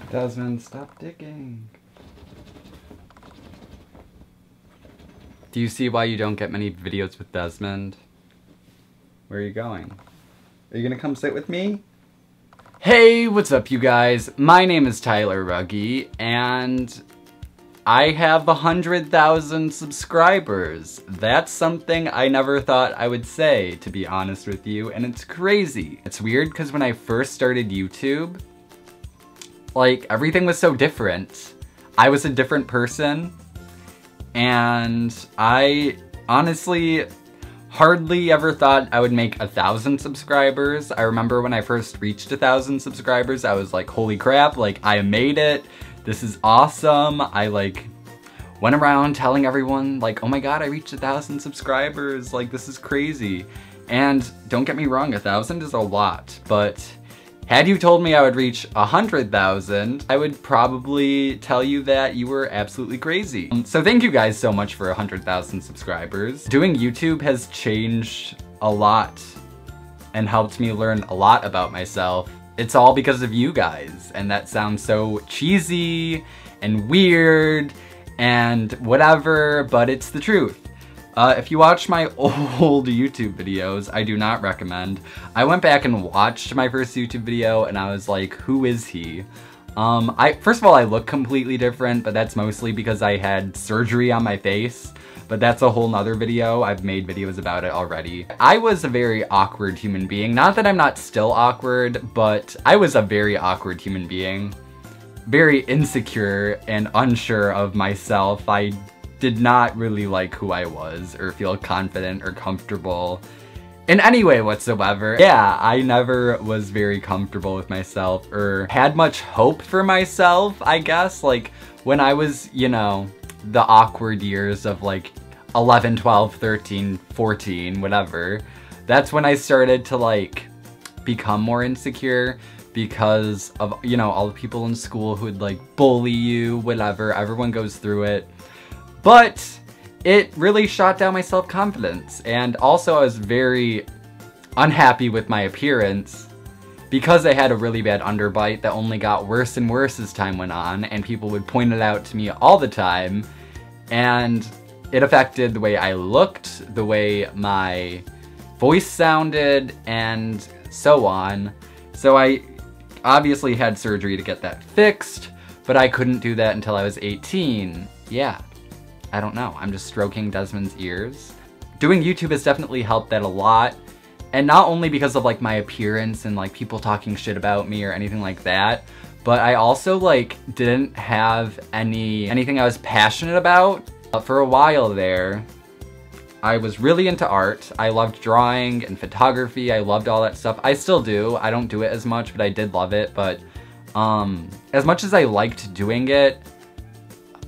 Desmond, stop digging. Do you see why you don't get many videos with Desmond? Where are you going? Are you gonna come sit with me? Hey, what's up you guys? My name is Tyler Rugge, and I have 100,000 subscribers. That's something I never thought I would say, to be honest with you, and it's crazy. It's weird because when I first started YouTube, like, everything was so different. I was a different person, and I honestly hardly ever thought I would make 1,000 subscribers. I remember when I first reached 1,000 subscribers, I was like, holy crap, like, I made it. This is awesome. I like went around telling everyone like, oh my god, I reached 1,000 subscribers. Like, this is crazy. And don't get me wrong, 1,000 is a lot, but had you told me I would reach 100,000, I would probably tell you that you were absolutely crazy. So thank you guys so much for 100,000 subscribers. Doing YouTube has changed a lot and helped me learn a lot about myself. It's all because of you guys, and that sounds so cheesy and weird and whatever, but it's the truth. If you watch my old YouTube videos, I do not recommend. I went back and watched my first YouTube video and I was like, who is he? First of all, I look completely different, but that's mostly because I had surgery on my face. But that's a whole nother video. I've made videos about it already. I was a very awkward human being. Not that I'm not still awkward, but I was a very awkward human being. Very insecure and unsure of myself. I did not really like who I was or feel confident or comfortable in any way whatsoever. Yeah, I never was very comfortable with myself or had much hope for myself, I guess. Like, when I was, you know, the awkward years of like 11, 12, 13, 14, whatever, that's when I started to like become more insecure because of, you know, all the people in school who would like bully you, whatever. Everyone goes through it. But it really shot down my self-confidence, and also I was very unhappy with my appearance because I had a really bad underbite that only got worse and worse as time went on, and people would point it out to me all the time, and it affected the way I looked, the way my voice sounded, and so on. So I obviously had surgery to get that fixed, but I couldn't do that until I was 18. Yeah. I don't know, I'm just stroking Desmond's ears. Doing YouTube has definitely helped that a lot, and not only because of like my appearance and like people talking shit about me or anything like that, but I also like didn't have anything I was passionate about. For a while there, I was really into art. I loved drawing and photography, I loved all that stuff. I still do, I don't do it as much, but I did love it. But as much as I liked doing it,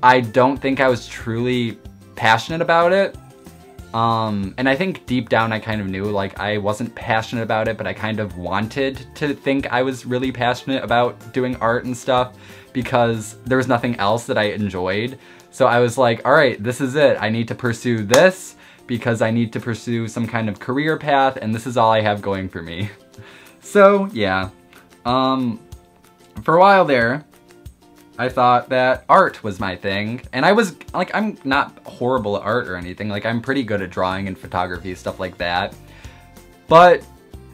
I don't think I was truly passionate about it. And I think deep down I kind of knew, like, I wasn't passionate about it, but I kind of wanted to think I was really passionate about doing art and stuff because there was nothing else that I enjoyed. So I was like, all right, this is it. I need to pursue this because I need to pursue some kind of career path, and this is all I have going for me. So yeah, for a while there, I thought that art was my thing, and I was, like, I'm not horrible at art or anything, like, I'm pretty good at drawing and photography, stuff like that, but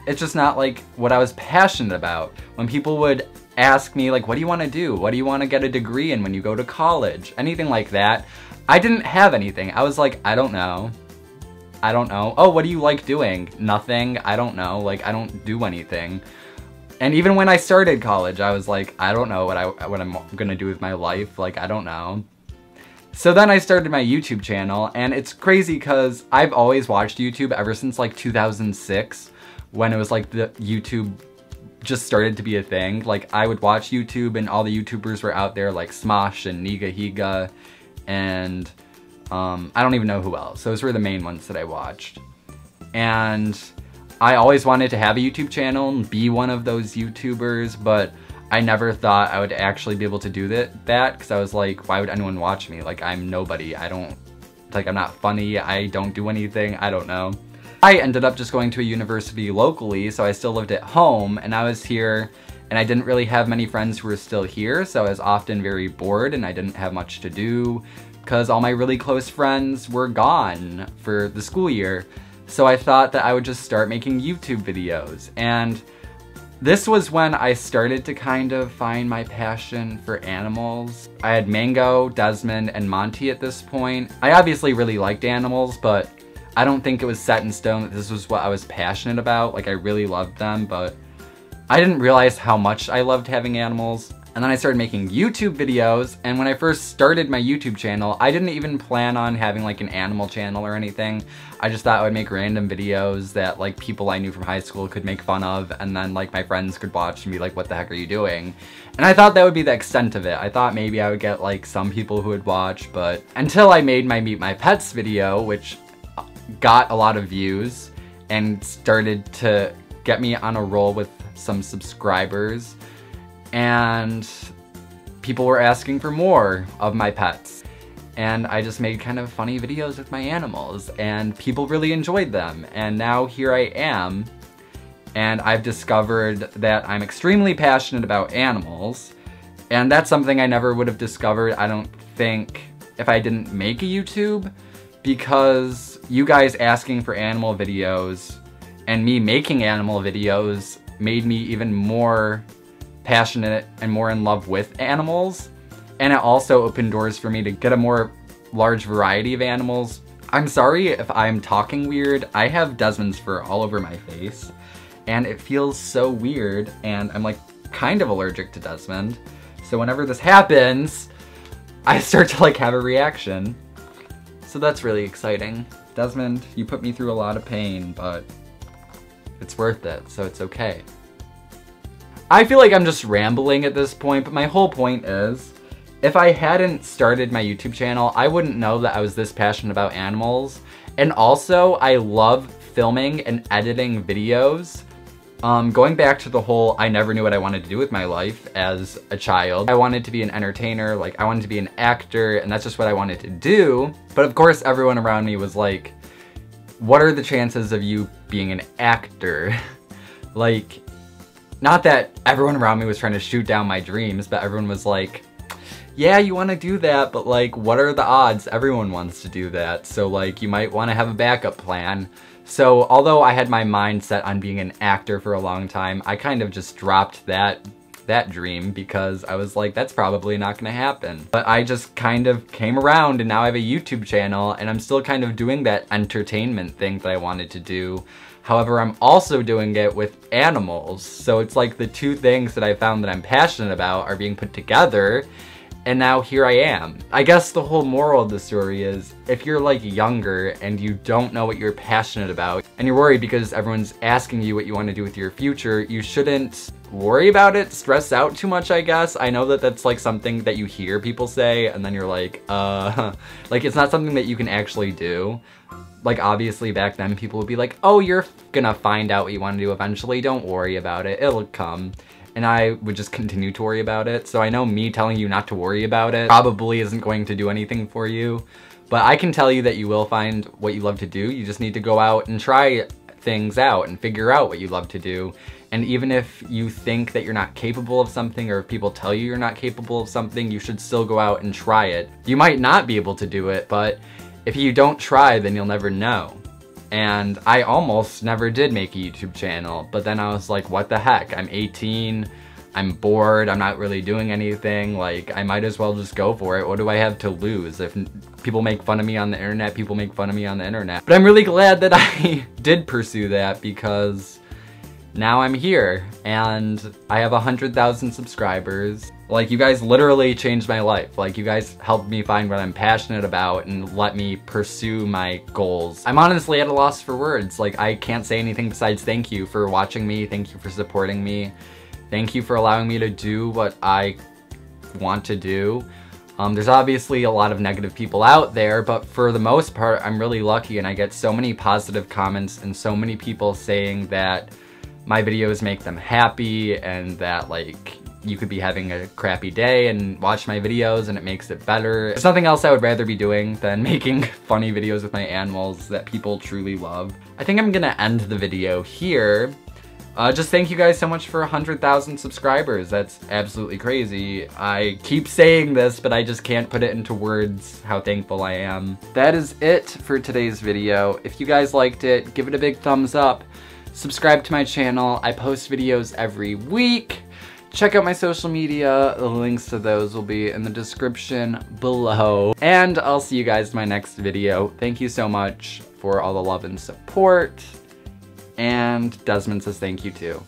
it's just not, like, what I was passionate about. When people would ask me, like, what do you want to do? What do you want to get a degree in when you go to college? Anything like that, I didn't have anything. I was like, I don't know. I don't know. Oh, what do you like doing? Nothing. I don't know. Like, I don't do anything. And even when I started college, I was like, I don't know what I'm gonna do with my life, like, I don't know. So then I started my YouTube channel, and it's crazy because I've always watched YouTube ever since like 2006, when it was like the YouTube just started to be a thing. Like, I would watch YouTube and all the YouTubers were out there, like Smosh and Niga and I don't even know who else. Those were the main ones that I watched. And I always wanted to have a YouTube channel and be one of those YouTubers, but I never thought I would actually be able to do that because I was like, why would anyone watch me? Like, I'm nobody. I'm not funny. I don't do anything. I don't know. I ended up just going to a university locally, so I still lived at home, and I was here and I didn't really have many friends who were still here, so I was often very bored and I didn't have much to do because all my really close friends were gone for the school year. So I thought that I would just start making YouTube videos, and this was when I started to kind of find my passion for animals. I had Mango, Desmond, and Monty at this point. I obviously really liked animals, but I don't think it was set in stone that this was what I was passionate about. Like, I really loved them, but I didn't realize how much I loved having animals. And then I started making YouTube videos, and when I first started my YouTube channel, I didn't even plan on having like an animal channel or anything. I just thought I would make random videos that like people I knew from high school could make fun of, and then like my friends could watch and be like, what the heck are you doing? And I thought that would be the extent of it. I thought maybe I would get like some people who would watch, but until I made my Meet My Pets video, which got a lot of views and started to get me on a roll with some subscribers, and people were asking for more of my pets. And I just made kind of funny videos with my animals, and people really enjoyed them. And now here I am, and I've discovered that I'm extremely passionate about animals, and that's something I never would have discovered, I don't think, if I didn't make a YouTube, because you guys asking for animal videos and me making animal videos made me even more passionate and more in love with animals, and it also opened doors for me to get a more large variety of animals. I'm sorry if I'm talking weird. I have Desmond's fur all over my face, and it feels so weird, and I'm like kind of allergic to Desmond, so whenever this happens, I start to like have a reaction. So that's really exciting. Desmond, you put me through a lot of pain, but it's worth it, so it's okay. I feel like I'm just rambling at this point, but my whole point is, if I hadn't started my YouTube channel, I wouldn't know that I was this passionate about animals. And also, I love filming and editing videos. Going back to the whole, I never knew what I wanted to do with my life as a child. I wanted to be an entertainer, like I wanted to be an actor, and that's just what I wanted to do. But of course, everyone around me was like, what are the chances of you being an actor? Like, not that everyone around me was trying to shoot down my dreams, but everyone was like, yeah, you want to do that, but like, what are the odds? Everyone wants to do that. So like, you might want to have a backup plan. So although I had my mind set on being an actor for a long time, I kind of just dropped that dream because I was like, that's probably not gonna happen. But I just kind of came around, and now I have a YouTube channel, and I'm still kind of doing that entertainment thing that I wanted to do. However, I'm also doing it with animals. So it's like the two things that I found that I'm passionate about are being put together, and now here I am. I guess the whole moral of the story is, if you're like younger and you don't know what you're passionate about, and you're worried because everyone's asking you what you want to do with your future, you shouldn't worry about it, stress out too much, I guess. I know that that's like something that you hear people say, and then you're like, like it's not something that you can actually do. Like, obviously back then people would be like, oh, you're gonna find out what you want to do eventually, don't worry about it, it'll come. And I would just continue to worry about it. So I know me telling you not to worry about it probably isn't going to do anything for you, but I can tell you that you will find what you love to do. You just need to go out and try things out and figure out what you love to do. And even if you think that you're not capable of something, or if people tell you you're not capable of something, you should still go out and try it. You might not be able to do it, but if you don't try, then you'll never know. And I almost never did make a YouTube channel, but then I was like, what the heck? I'm 18, I'm bored, I'm not really doing anything, like, I might as well just go for it. What do I have to lose? If people make fun of me on the internet, people make fun of me on the internet. But I'm really glad that I did pursue that, because now I'm here, and I have 100,000 subscribers. Like, you guys literally changed my life. Like, you guys helped me find what I'm passionate about and let me pursue my goals. I'm honestly at a loss for words. Like, I can't say anything besides thank you for watching me, thank you for supporting me, thank you for allowing me to do what I want to do. There's obviously a lot of negative people out there, but for the most part, I'm really lucky, and I get so many positive comments and so many people saying that my videos make them happy, and that, like, you could be having a crappy day and watch my videos and it makes it better. There's nothing else I would rather be doing than making funny videos with my animals that people truly love. I think I'm gonna end the video here. just thank you guys so much for 100,000 subscribers. That's absolutely crazy. I keep saying this, but I just can't put it into words how thankful I am. That is it for today's video. If you guys liked it, give it a big thumbs up. Subscribe to my channel. I post videos every week. Check out my social media. The links to those will be in the description below. And I'll see you guys in my next video. Thank you so much for all the love and support. And Desmond says thank you too.